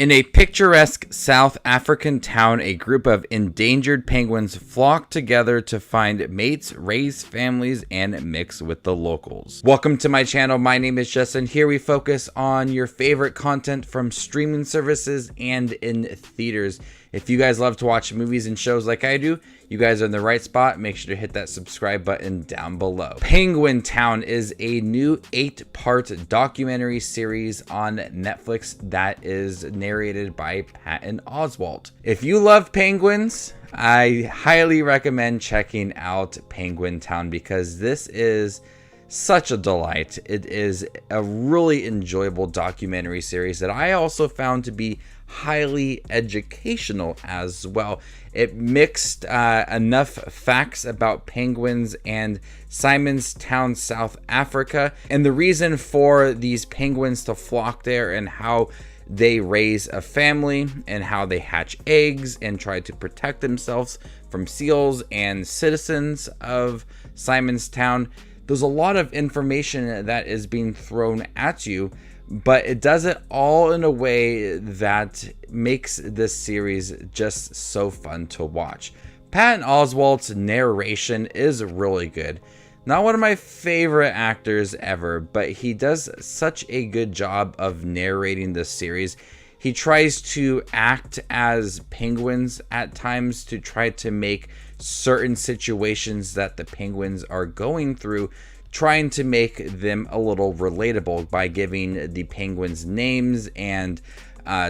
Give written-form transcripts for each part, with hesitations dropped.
In a picturesque South African town, a group of endangered penguins flock together to find mates, raise families, and mix with the locals. Welcome to my channel. My name is Justin. Here we focus on your favorite content from streaming services and in theaters. If you guys love to watch movies and shows like I do, you guys are in the right spot. Make sure to hit that subscribe button down below. Penguin Town is a new 8-part documentary series on Netflix that is narrated by Patton Oswalt. If you love penguins, I highly recommend checking out Penguin Town because this is such a delight. It is a really enjoyable documentary series that I also found to be highly educational as well. It mixed enough facts about penguins and Simon's Town, South Africa, and the reason for these penguins to flock there and how they raise a family and how they hatch eggs and try to protect themselves from seals and citizens of Simon's Town. There's a lot of information that is being thrown at you, but it does it all in a way that makes this series just so fun to watch. Patton Oswalt's narration is really good. Not one of my favorite actors ever, but he does such a good job of narrating this series. He tries to act as penguins at times to try to make certain situations that the penguins are going through, trying to make them a little relatable by giving the penguins names and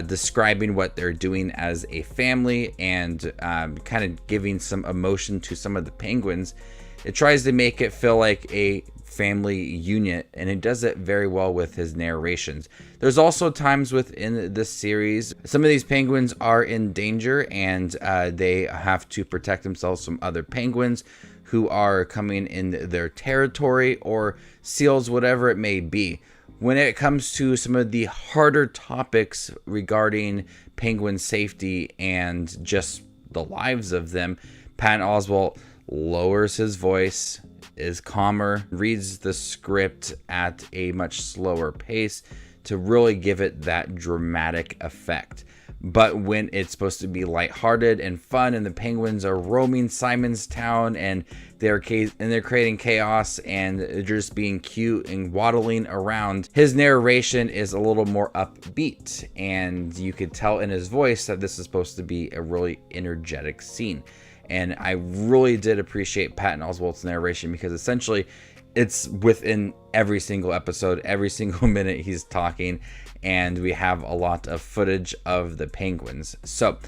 describing what they're doing as a family and kind of giving some emotion to some of the penguins. It tries to make it feel like a family unit, and it does it very well with his narrations. There's also times within this series, some of these penguins are in danger and they have to protect themselves from other penguins who are coming in their territory, or seals, whatever it may be. When it comes to some of the harder topics regarding penguin safety and just the lives of them, Patton Oswalt lowers his voice, is calmer, reads the script at a much slower pace to really give it that dramatic effect. But when it's supposed to be lighthearted and fun, and the penguins are roaming Simon's Town and they're creating chaos and they're just being cute and waddling around, his narration is a little more upbeat, and you could tell in his voice that this is supposed to be a really energetic scene. And I really did appreciate Patton Oswalt's narration because essentially it's within every single episode, every single minute he's talking, and we have a lot of footage of the penguins. So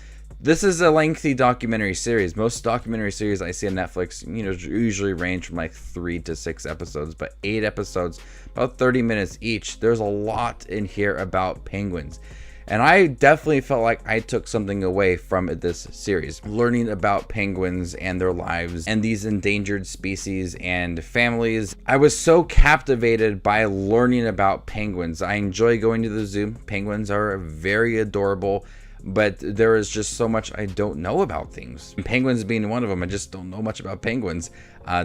this is a lengthy documentary series. Most documentary series I see on Netflix, usually range from like 3 to 6 episodes, but 8 episodes, about 30 minutes each. There's a lot in here about penguins. And I definitely felt like I took something away from this series, learning about penguins and their lives and these endangered species and families. I was so captivated by learning about penguins. I enjoy going to the zoo. Penguins are very adorable, but there is just so much I don't know about things. Penguins being one of them, I just don't know much about penguins.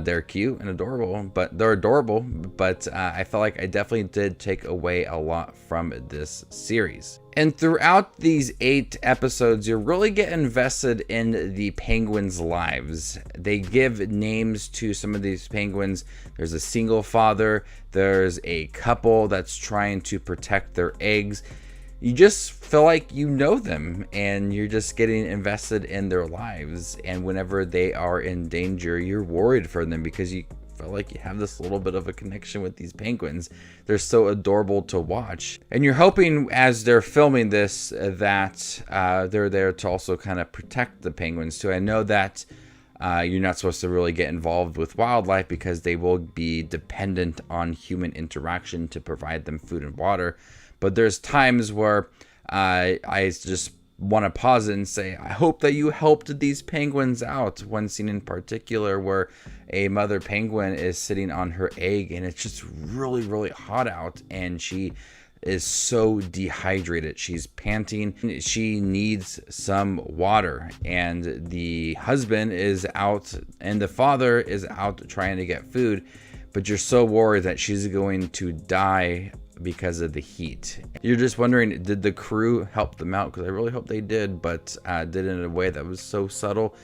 They're cute and adorable, but I felt like I definitely did take away a lot from this series. And throughout these 8 episodes, you really get invested in the penguins' lives. They give names to some of these penguins. There's a single father, there's a couple that's trying to protect their eggs. You just feel like you know them, and you're just getting invested in their lives. And whenever they are in danger, you're worried for them because you feel like you have this little bit of a connection with these penguins. They're so adorable to watch. And you're hoping as they're filming this that they're there to also kind of protect the penguins too. I know that you're not supposed to really get involved with wildlife because they will be dependent on human interaction to provide them food and water. But there's times where I just want to pause it and say, I hope that you helped these penguins out. One scene in particular where a mother penguin is sitting on her egg and it's just really, really hot out, and she is so dehydrated. She's panting. She needs some water, and the husband is out and the father is out trying to get food, but you're so worried that she's going to die because of the heat. You're just wondering, did the crew help them out? Because I really hope they did, but did it in a way that was so subtle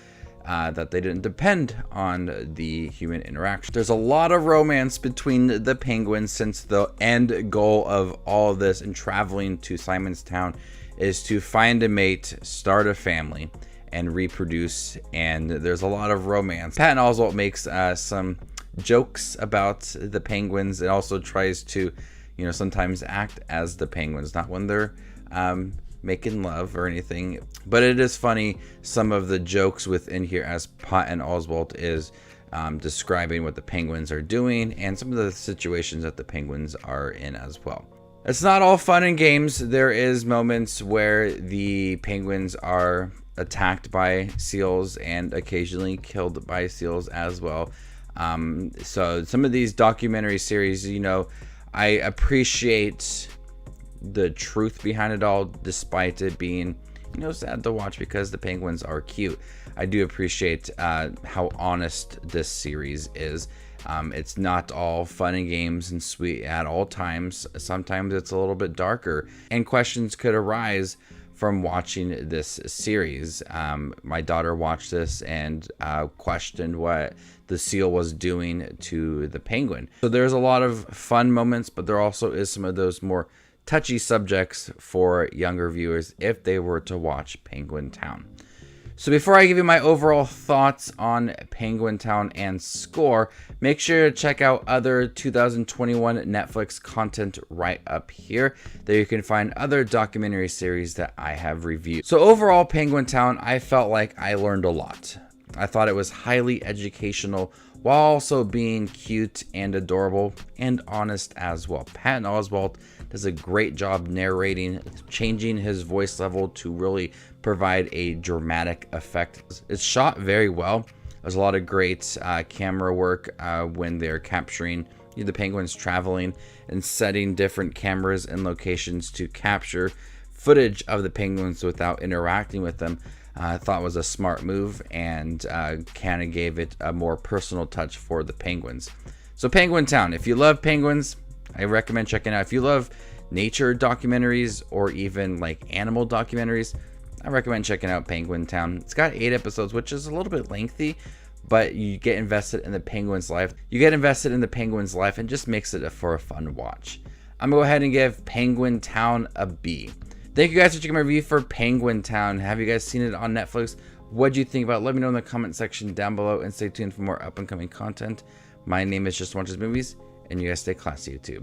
that they didn't depend on the human interaction. There's a lot of romance between the penguins, since the end goal of all of this and traveling to Simon's Town is to find a mate, start a family, and reproduce. And there's a lot of romance. Patton Oswalt makes some jokes about the penguins, and also tries to, you know, sometimes act as the penguins, not when they're making love or anything, but it is funny, some of the jokes within here as Patton Oswalt is describing what the penguins are doing and some of the situations that the penguins are in as well. It's not all fun and games. There is moments where the penguins are attacked by seals and occasionally killed by seals as well. So some of these documentary series, you know, I appreciate the truth behind it all, despite it being, you know, sad to watch because the penguins are cute. I do appreciate how honest this series is. It's not all fun and games and sweet at all times. Sometimes it's a little bit darker, and questions could arise from watching this series. My daughter watched this and questioned what the seal was doing to the penguin. So there's a lot of fun moments, but there also is some of those more touchy subjects for younger viewers if they were to watch Penguin Town. So before I give you my overall thoughts on Penguin Town and score, make sure to check out other 2021 Netflix content right up here. There you can find other documentary series that I have reviewed. So overall, Penguin Town, I felt like I learned a lot. I thought it was highly educational while also being cute and adorable and honest as well. Patton Oswalt does a great job narrating, changing his voice level to really provide a dramatic effect. It's shot very well. There's a lot of great camera work when they're capturing the penguins traveling and setting different cameras and locations to capture footage of the penguins without interacting with them. I thought was a smart move, and kind of gave it a more personal touch for the penguins. So Penguin Town, if you love penguins, I recommend checking it out. If you love nature documentaries or even like animal documentaries, I recommend checking out Penguin Town. It's got 8 episodes, which is a little bit lengthy, but you get invested in the penguin's life. You get invested in the penguin's life and just makes it for a fun watch. I'm gonna go ahead and give Penguin Town a B. Thank you guys for checking my review for Penguin Town. Have you guys seen it on Netflix? What do you think about it? Let me know in the comment section down below, and stay tuned for more up and coming content. My name is Just Watches Movies, and you guys stay classy, YouTube.